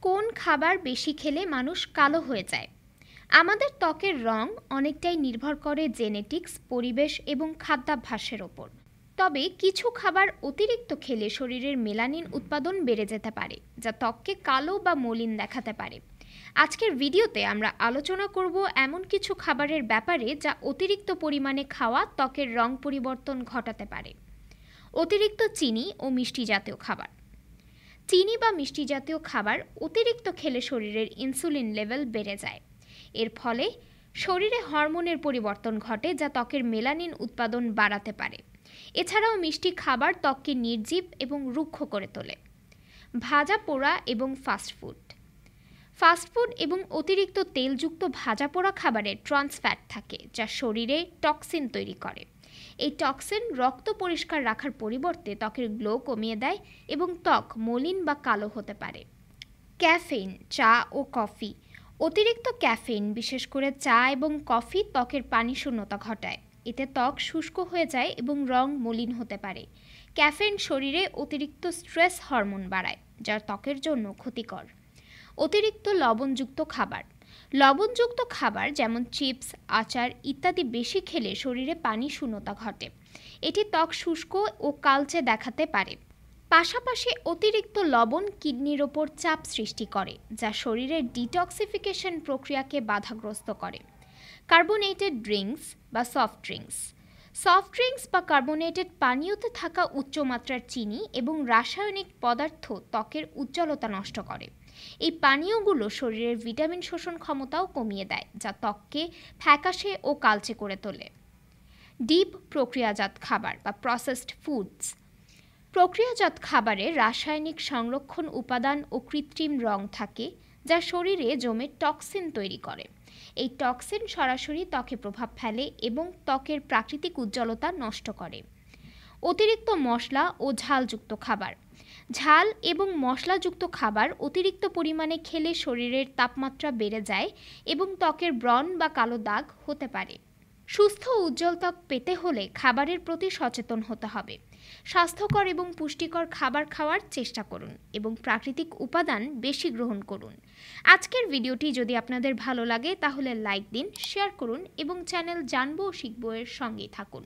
কোন খাবার বেশি খেলে মানুষ কালো হয়ে যায়? আমাদের ত্বকের রং অনেকটাই নির্ভর করে জেনেটিক্স, পরিবেশ এবং খাদ্যাভ্যাসের ওপর। তবে কিছু খাবার অতিরিক্ত খেলে শরীরের মেলানিন উৎপাদন বেড়ে যেতে পারে, যা ত্বককে কালো বা মলিন দেখাতে পারে। আজকের ভিডিওতে আমরা আলোচনা করব এমন কিছু খাবারের ব্যাপারে যা অতিরিক্ত পরিমাণে খাওয়া ত্বকের রং পরিবর্তন ঘটাতে পারে। অতিরিক্ত চিনি ও মিষ্টি জাতীয় খাবার। চিনি বা মিষ্টি জাতীয় খাবার অতিরিক্ত খেলে শরীরের ইনসুলিন লেভেল বেড়ে যায়। এর ফলে শরীরে হরমোনের পরিবর্তন ঘটে, যা ত্বকের মেলানিন উৎপাদন বাড়াতে পারে। এছাড়াও মিষ্টি খাবার ত্বককে নির্জীব এবং রুক্ষ করে তোলে। ভাজা পোড়া এবং ফাস্টফুড। ফাস্টফুড এবং অতিরিক্ত তেলযুক্ত ভাজা পোড়া খাবারে ট্রান্স ফ্যাট থাকে, যা শরীরে টক্সিন তৈরি করে। এই টক্সিন রক্ত পরিষ্কার রাখার পরিবর্তে ত্বকের গ্লো কমিয়ে দেয় এবং ত্বক মলিন বা কালো হতে পারে। ক্যাফেইন, চা ও কফি। অতিরিক্ত ক্যাফেইন, বিশেষ করে চা এবং কফি, ত্বকের পানি শূন্যতা ঘটায়। এতে ত্বক শুষ্ক হয়ে যায় এবং রং মলিন হতে পারে। ক্যাফেইন শরীরে অতিরিক্ত স্ট্রেস হরমোন বাড়ায়, যা ত্বকের জন্য ক্ষতিকর। অতিরিক্ত লবণযুক্ত খাবার। লবণযুক্ত খাবার যেমন চিপস, আচার ইত্যাদি বেশি খেলে শরীরে পানি শূন্যতা ঘটে। এটি ত্বক শুষ্ক ও কালচে দেখাতে পারে। পাশাপাশি অতিরিক্ত লবণ কিডনির ওপর চাপ সৃষ্টি করে, যা শরীরের ডিটক্সিফিকেশন প্রক্রিয়াকে বাধাগ্রস্ত করে। কার্বোনেটেড ড্রিঙ্কস বা সফট ড্রিঙ্কস। সফট ড্রিঙ্কস বা কার্বোনেটেড পানীয়তে থাকা উচ্চমাত্রার চিনি এবং রাসায়নিক পদার্থ ত্বকের উজ্জ্বলতা নষ্ট করে। এই পানীয়গুলো শরীরের ভিটামিন শোষণ ক্ষমতাও কমিয়ে দেয়, যা ত্বককে ফ্যাকাশে ও কালচে করে তোলে। ডিপ প্রক্রিয়াজাত খাবার বা প্রসেসড ফুডস। প্রক্রিয়াজাত খাবারে রাসায়নিক সংরক্ষণ উপাদান ও কৃত্রিম রং থাকে, যা শরীরে জমে টক্সিন তৈরি করে। এই টক্সিন সরাসরি ত্বকে প্রভাব ফেলে এবং ত্বকের প্রাকৃতিক উজ্জ্বলতা নষ্ট করে। অতিরিক্ত মশলা ও ঝালযুক্ত খাবার। ঝাল এবং মশলাযুক্ত খাবার অতিরিক্ত পরিমাণে খেলে শরীরের তাপমাত্রা বেড়ে যায় এবং ত্বকের ব্রণ বা কালো দাগ হতে পারে। সুস্থ উজ্জ্বল ত্বক পেতে হলে খাবারের প্রতি সচেতন হতে হবে। স্বাস্থ্যকর এবং পুষ্টিকর খাবার খাওয়ার চেষ্টা করুন এবং প্রাকৃতিক উপাদান বেশি গ্রহণ করুন। আজকের ভিডিওটি যদি আপনাদের ভালো লাগে তাহলে লাইক দিন, শেয়ার করুন এবং চ্যানেল জানবো ও শিখবো এর সঙ্গেই থাকুন।